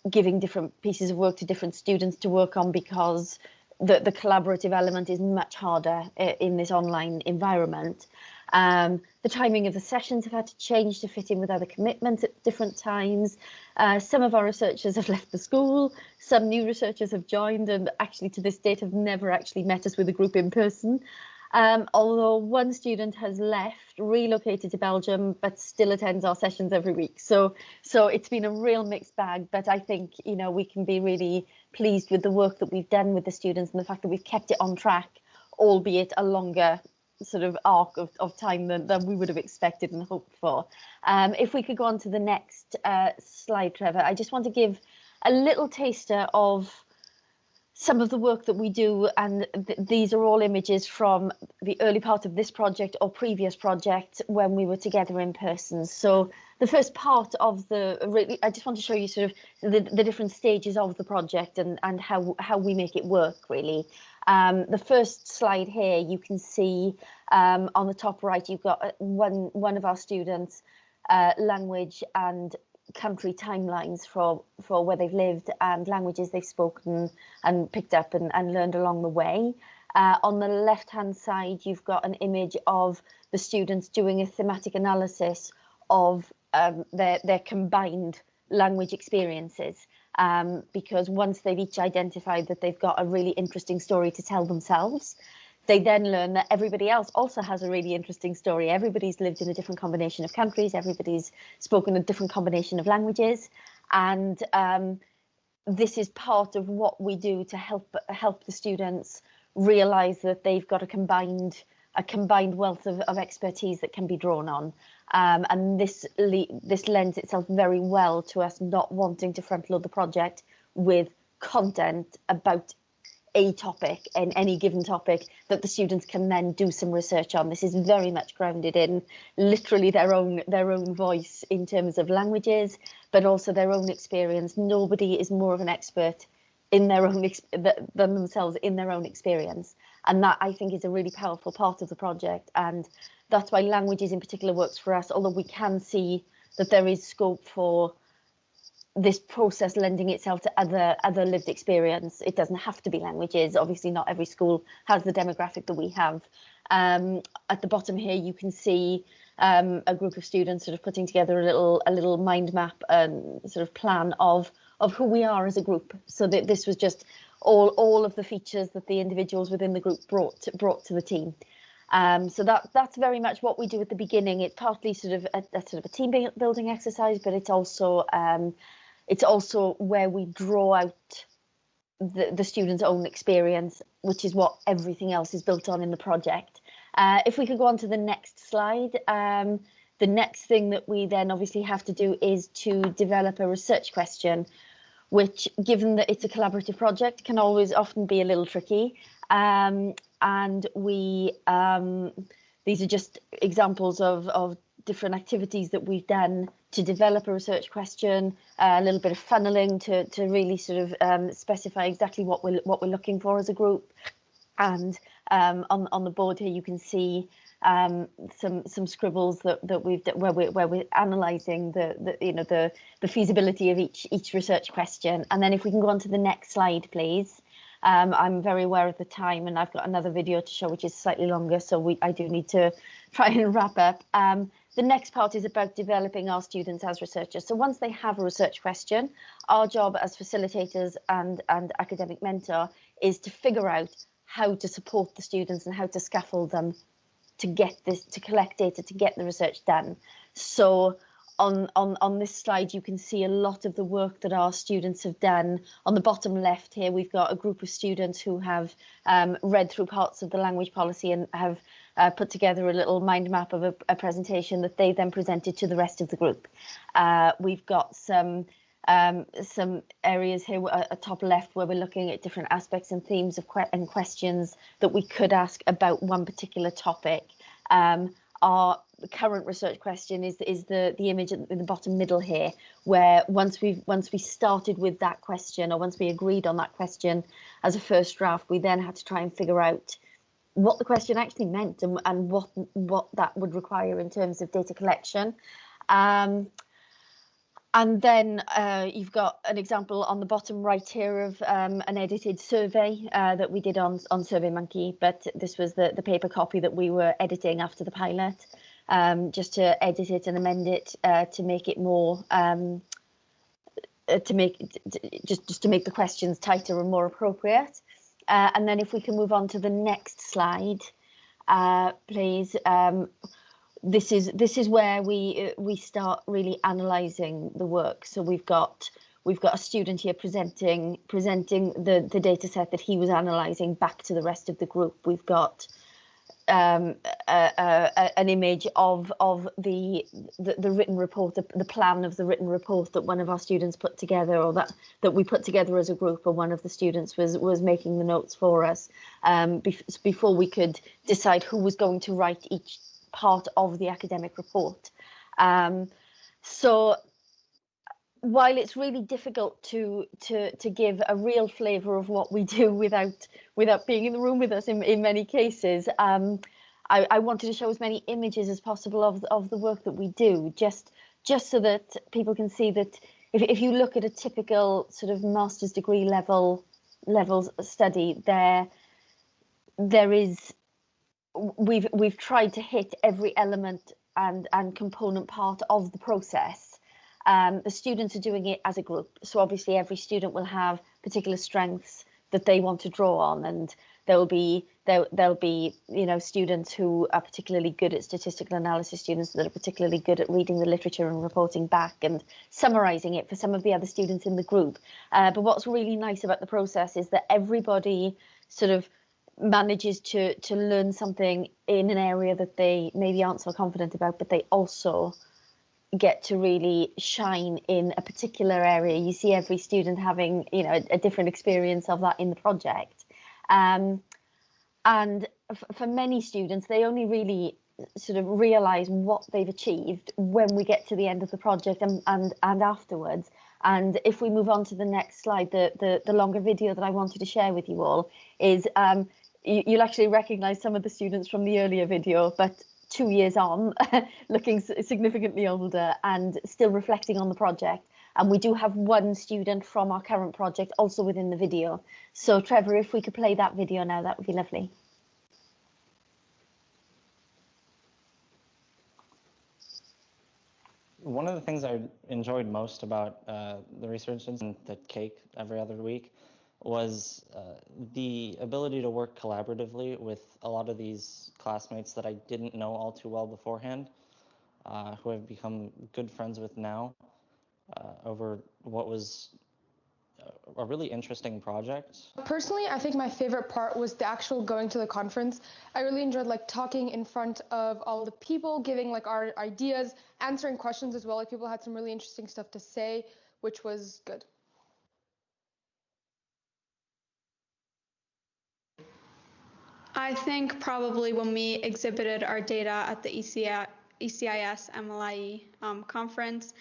giving different pieces of work to different students to work on, because the collaborative element is much harder in this online environment. The timing of the sessions have had to change to fit in with other commitments at different times. Some of our researchers have left the school, some new researchers have joined, and actually to this date have never actually met us with a group in person. Although one student has left, relocated to Belgium, but still attends our sessions every week. So it's been a real mixed bag, but I think, we can be really pleased with the work that we've done with the students and the fact that we've kept it on track, albeit a longer sort of arc of time than we would have expected and hoped for. If we could go on to the next slide, Trevor, I just want to give a little taster of some of the work that we do, and these are all images from the early part of this project or previous projects when we were together in person. So the first part of I just want to show you sort of the different stages of the project and how we make it work, really. The first slide here, you can see on the top right, you've got one of our students, language and country timelines for where they've lived and languages they've spoken and picked up and learned along the way. On the left hand side, you've got an image of the students doing a thematic analysis of their combined language experiences, because once they've each identified that they've got a really interesting story to tell themselves, they then learn that everybody else also has a really interesting story. Everybody's lived in a different combination of countries, everybody's spoken a different combination of languages, and this is part of what we do to help the students realise that they've got a combined wealth of expertise that can be drawn on. And this lends itself very well to us not wanting to front load the project with content about a topic and any given topic that the students can then do some research on. This is very much grounded in literally their own voice in terms of languages, but also their own experience. Nobody is more of an expert in their own than themselves in their own experience, and that I think is a really powerful part of the project, and that's why languages in particular works for us. Although we can see that there is scope for this process lending itself to other lived experience. It doesn't have to be languages. Obviously, not every school has the demographic that we have. At the bottom here, you can see a group of students sort of putting together a little mind map sort of plan of who we are as a group. So that this was just all of the features that the individuals within the group brought to the team. So that's very much what we do at the beginning. It's partly sort of a team building exercise, but it's also where we draw out the students' own experience, which is what everything else is built on in the project. If we could go on to the next slide, the next thing that we then obviously have to do is to develop a research question, which, given that it's a collaborative project, can often be a little tricky. And we these are just examples of different activities that we've done to develop a research question, a little bit of funneling to really sort of specify exactly what we're looking for as a group. And on the board here you can see some scribbles that where we're analysing the feasibility of each research question. And then if we can go on to the next slide, please. I'm very aware of the time, and I've got another video to show which is slightly longer, so I do need to try and wrap up. The next part is about developing our students as researchers. So once they have a research question, our job as facilitators and academic mentor is to figure out how to support the students and how to scaffold them to collect data, to get the research done. So on this slide, you can see a lot of the work that our students have done. On the bottom left here, we've got a group of students who have read through parts of the language policy and have put together a little mind map of a presentation that they then presented to the rest of the group. We've got some areas here at top left where we're looking at different aspects and themes and questions that we could ask about one particular topic. Our current research question is the image in the bottom middle here, where once we started with that question, or once we agreed on that question as a first draft, we then had to try and figure out what the question actually meant and what that would require in terms of data collection. And then you've got an example on the bottom right here of an edited survey that we did on SurveyMonkey, but this was the paper copy that we were editing after the pilot, just to edit it and amend it to make it more to make the questions tighter and more appropriate. And then if we can move on to the next slide, please. This is where we start really analysing the work. So we've got a student here presenting the data set that he was analysing back to the rest of the group. We've got an image of the written report, the plan of the written report that one of our students put together, or that we put together as a group, or one of the students was making the notes for us before we could decide who was going to write each part of the academic report. So while it's really difficult to give a real flavour of what we do without being in the room with us in many cases, I wanted to show as many images as possible of the work that we do, just so that people can see that if you look at a typical sort of master's degree levels study, there is. We've tried to hit every element and component part of the process. The students are doing it as a group, so obviously every student will have particular strengths that they want to draw on, and there'll be students who are particularly good at statistical analysis, students that are particularly good at reading the literature and reporting back and summarising it for some of the other students in the group. But what's really nice about the process is that everybody sort of manages to learn something in an area that they maybe aren't so confident about, but they also get to really shine in a particular area. You see every student having, you know, a different experience of that in the project. And for many students, they only really sort of realize what they've achieved when we get to the end of the project and afterwards. And if we move on to the next slide, the longer video that I wanted to share with you all is you'll actually recognize some of the students from the earlier video, but 2 years on, looking significantly older and still reflecting on the project. And we do have one student from our current project also within the video. So Trevor, if we could play that video now, that would be lovely. One of the things I enjoyed most about the research and the cake every other week was the ability to work collaboratively with a lot of these classmates that I didn't know all too well beforehand, who I've become good friends with now over what was a really interesting project. Personally, I think my favorite part was the actual going to the conference. I really enjoyed like talking in front of all the people, giving like our ideas, answering questions as well. Like people had some really interesting stuff to say, which was good. I think probably when we exhibited our data at the ECIS MLIE conference,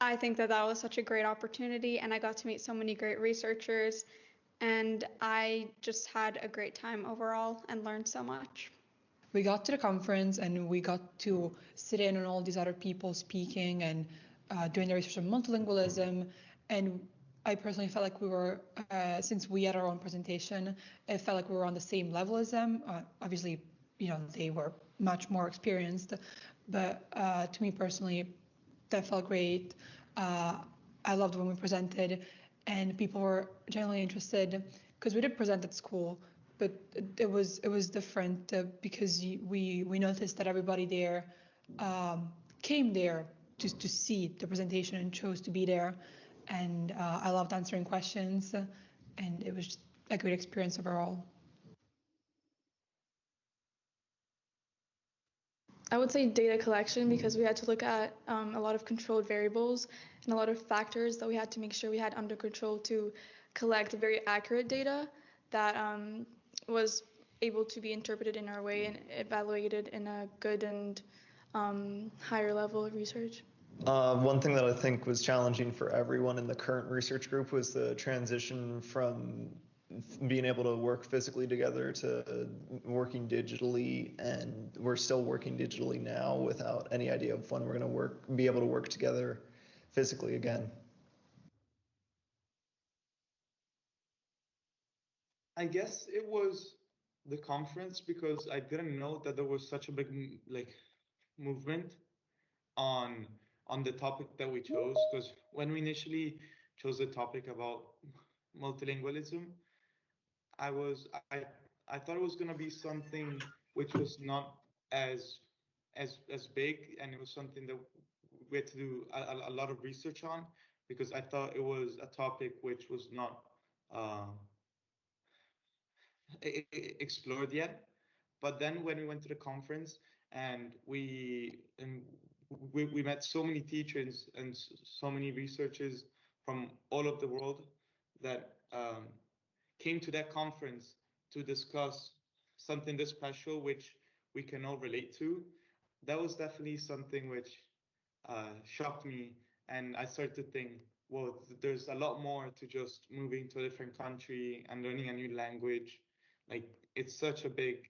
I think that was such a great opportunity, and I got to meet so many great researchers, and I just had a great time overall and learned so much. We got to the conference and we got to sit in on all these other people speaking and doing the research on multilingualism. And I personally felt like we were, since we had our own presentation, it felt like we were on the same level as them. Obviously, you know, they were much more experienced, but to me personally, that felt great. I loved when we presented, and people were generally interested because we did present at school, but it was different because we noticed that everybody there came there to see the presentation and chose to be there. And I loved answering questions, and it was just a great experience overall. I would say data collection, because we had to look at a lot of controlled variables and a lot of factors that we had to make sure we had under control to collect very accurate data that was able to be interpreted in our way and evaluated in a good and higher level of research. One thing that I think was challenging for everyone in the current research group was the transition from being able to work physically together to working digitally, and we're still working digitally now without any idea of when we're going to be able to work together physically again. I guess it was the conference, because I didn't know that there was such a big movement on the topic that we chose, because when we initially chose the topic about multilingualism, I thought it was going to be something which was not as big, and it was something that we had to do a lot of research on, because I thought it was a topic which was not explored yet. But then when we went to the conference and we met so many teachers and so many researchers from all over the world that came to that conference to discuss something this special, which we can all relate to. That was definitely something which shocked me, and I started to think, well, there's a lot more to just moving to a different country and learning a new language. Like, it's such a big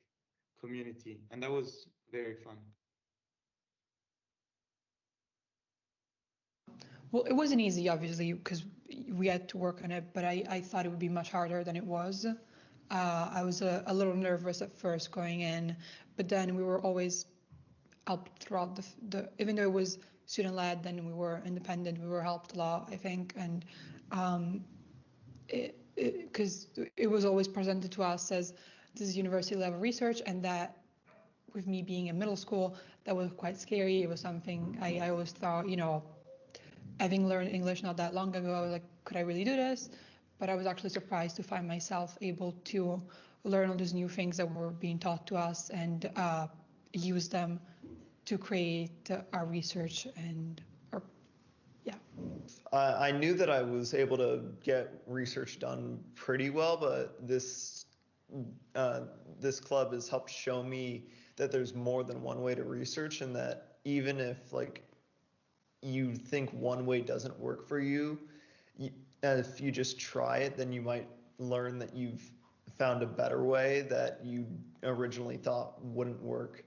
community, and that was very fun. Well, it wasn't easy, obviously, because we had to work on it, but I thought it would be much harder than it was. I was a little nervous at first going in, but then we were always helped throughout even though it was student-led, then we were independent, we were helped a lot, I think, and because it was always presented to us as this is university level research, and that with me being in middle school, that was quite scary. It was something I always thought, you know, having learned English not that long ago, I was like, could I really do this? But I was actually surprised to find myself able to learn all these new things that were being taught to us and use them to create our research and I knew that I was able to get research done pretty well, but this club has helped show me that there's more than one way to research, and that even if like you think one way doesn't work for you, if you just try it, then you might learn that you've found a better way that you originally thought wouldn't work.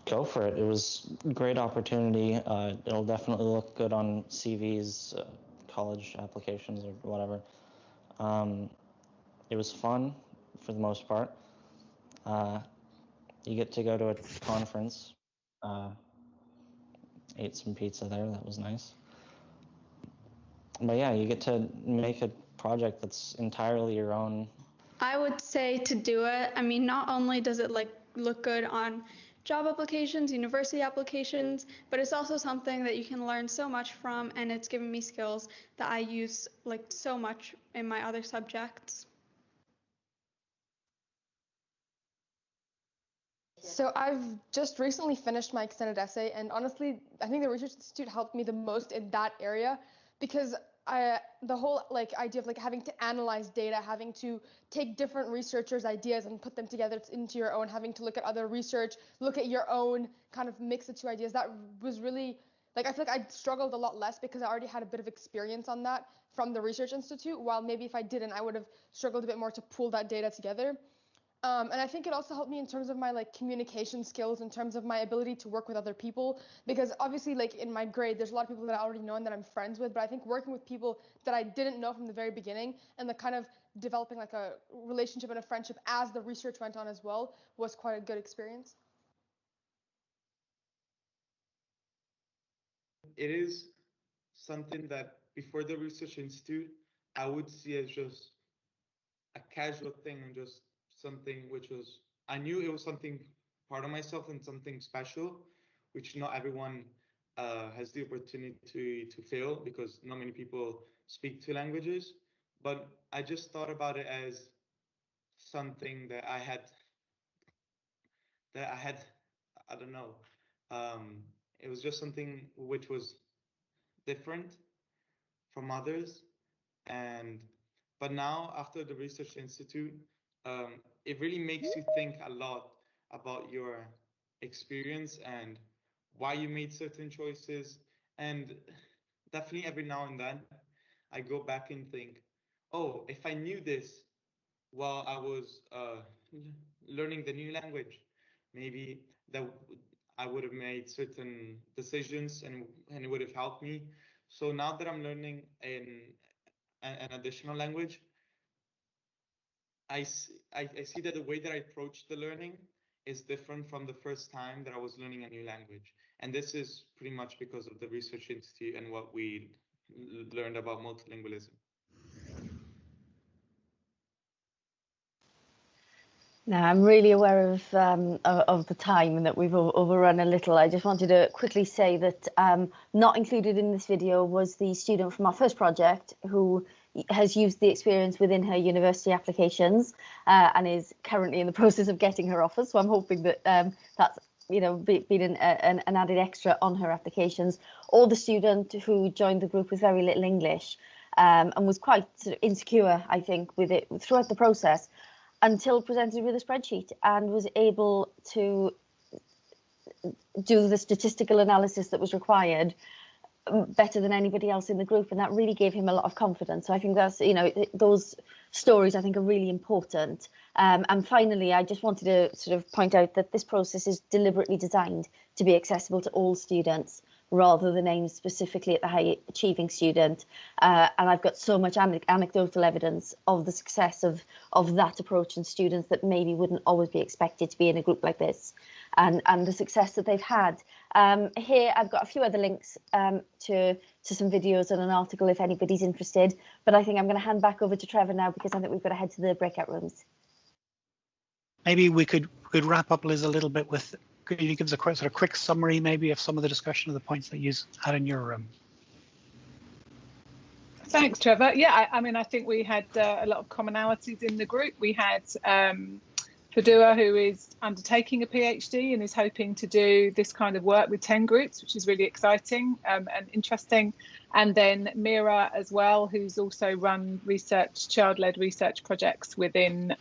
Go for it. It was a great opportunity. It'll definitely look good on CVs, college applications, or whatever. It was fun for the most part. You get to go to a conference. Ate some pizza there. That was nice. But yeah, you get to make a project that's entirely your own. I would say to do it. I mean, not only does it like look good on job applications, university applications, but it's also something that you can learn so much from, and it's given me skills that I use like so much in my other subjects. So I've just recently finished my extended essay, and honestly, I think the Research Institute helped me the most in that area, because the whole like idea of like having to analyze data, having to take different researchers' ideas and put them together into your own, having to look at other research, look at your own, kind of mix the two ideas, that was really, like, I feel like I struggled a lot less because I already had a bit of experience on that from the Research Institute, while maybe if I didn't, I would have struggled a bit more to pull that data together. And I think it also helped me in terms of my like communication skills, in terms of my ability to work with other people, because obviously like in my grade there's a lot of people that I already know and that I'm friends with, but I think working with people that I didn't know from the very beginning and the kind of developing like a relationship and a friendship as the research went on as well was quite a good experience. It is something that before the Research Institute I would see as just a casual thing and just something which was, I knew it was something part of myself and something special, which not everyone has the opportunity to feel, because not many people speak two languages. But I just thought about it as something that I had, I don't know. It was just something which was different from others. But now after the Research Institute, it really makes you think a lot about your experience and why you made certain choices. And definitely every now and then I go back and think, oh, if I knew this while I was learning the new language, maybe I would have made certain decisions and it would have helped me. So now that I'm learning an additional language, I see that the way that I approach the learning is different from the first time that I was learning a new language. And this is pretty much because of the Research Institute and what we learned about multilingualism. Now, I'm really aware of the time and that we've overrun a little. I just wanted to quickly say that not included in this video was the student from our first project who has used the experience within her university applications and is currently in the process of getting her offers. So I'm hoping that that's been an added extra on her applications. Or the student who joined the group with very little English and was quite sort of insecure, I think, with it throughout the process, until presented with a spreadsheet and was able to do the statistical analysis that was required better than anybody else in the group, and that really gave him a lot of confidence. So I think that's, those stories I think are really important. And finally, I just wanted to sort of point out that this process is deliberately designed to be accessible to all students, rather than aimed specifically at the high achieving student. And I've got so much anecdotal evidence of the success of that approach in students that maybe wouldn't always be expected to be in a group like this, and the success that they've had. Here I've got a few other links to some videos and an article if anybody's interested, but I think I'm going to hand back over to Trevor now, because I think we've got to head to the breakout rooms. Maybe we could wrap up, Liz, a little bit with, could you give us a sort of quick summary maybe of some of the discussion of the points that you had in your room? Thanks, Trevor. Yeah, I mean, I think we had a lot of commonalities in the group. We had Fadua, who is undertaking a PhD and is hoping to do this kind of work with 10 groups, which is really exciting and interesting. And then Mira as well, who's also run child-led research projects within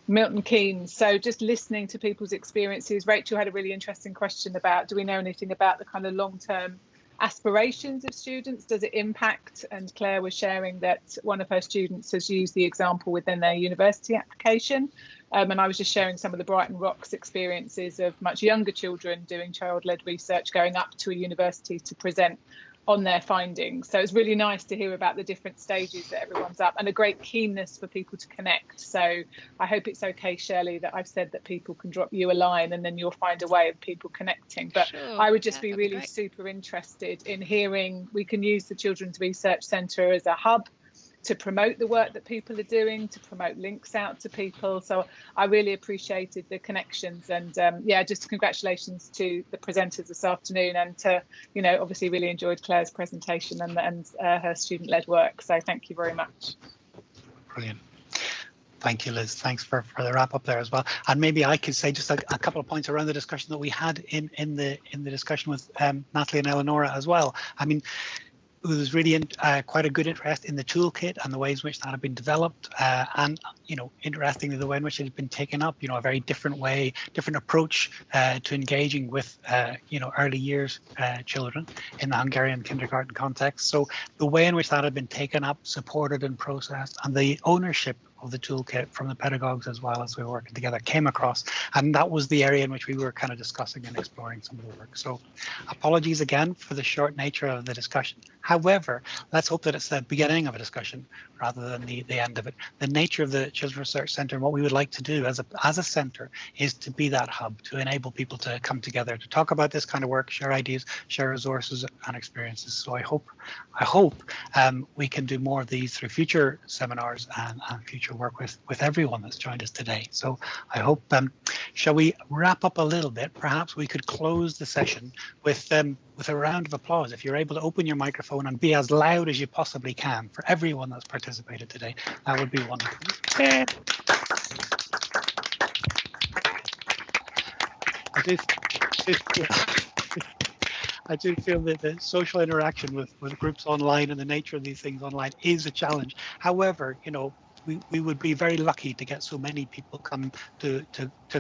Milton Keynes. So just listening to people's experiences. Rachel had a really interesting question about, do we know anything about the kind of long-term aspirations of students? Does it impact? And Claire was sharing that one of her students has used the example within their university application. And I was just sharing some of the Brighton Rocks experiences of much younger children doing child-led research, going up to a university to present on their findings. So it's really nice to hear about the different stages that everyone's up, and a great keenness for people to connect. So I hope it's okay, Shirley, that I've said that people can drop you a line and then you'll find a way of people connecting. But sure, I would just be really super interested in hearing. We can use the Children's Research Centre as a hub to promote the work that people are doing, to promote links out to people. So I really appreciated the connections, and yeah, just congratulations to the presenters this afternoon, and to, you know, obviously really enjoyed Claire's presentation and her student-led work. So thank you very much. Brilliant. Thank you, Liz. Thanks for the wrap up there as well. And maybe I could say just a couple of points around the discussion that we had in the discussion with Natalie and Eleonora as well. I mean, there was really quite a good interest in the toolkit and the ways in which that had been developed, and, you know, interestingly, the way in which it had been taken up, you know, a very different way, different approach to engaging with, you know, early years children in the Hungarian kindergarten context. So the way in which that had been taken up, supported and processed, and the ownership of the toolkit from the pedagogues as well as we were working together came across, and that was the area in which we were kind of discussing and exploring some of the work. So apologies again for the short nature of the discussion. However, let's hope that it's the beginning of a discussion rather than the end of it. The nature of the Children's Research Centre and what we would like to do as a centre is to be that hub, to enable people to come together, to talk about this kind of work, share ideas, share resources and experiences. So I hope we can do more of these through future seminars and future work with everyone that's joined us today. So I hope, shall we wrap up a little bit? Perhaps we could close the session with a round of applause. If you're able to open your microphone and be as loud as you possibly can for everyone that's participated today, that would be wonderful. Yeah. I do feel that the social interaction with groups online and the nature of these things online is a challenge. However, you know, we would be very lucky to get so many people come to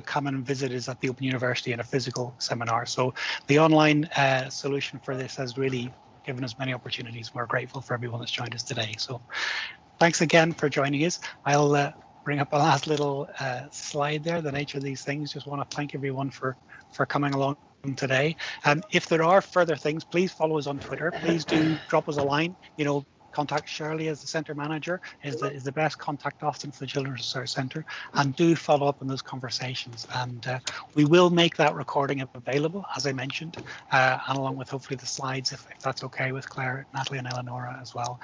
come and visit us at the Open University in a physical seminar. So the online solution for this has really given us many opportunities. We're grateful for everyone that's joined us today. So thanks again for joining us. I'll bring up a last little slide there, the nature of these things. Just want to thank everyone for coming along today. If there are further things, please follow us on Twitter. Please do drop us a line. You know, contact Shirley as the centre manager is the best contact often for the Children's Research Centre, and do follow up on those conversations. And we will make that recording available, as I mentioned, and along with hopefully the slides, if that's okay with Claire, Natalie and Eleonora as well,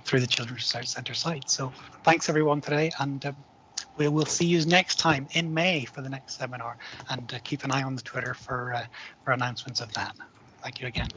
through the Children's Research Centre site. So thanks everyone today, and we will see you next time in May for the next seminar, and keep an eye on the Twitter for announcements of that. Thank you again.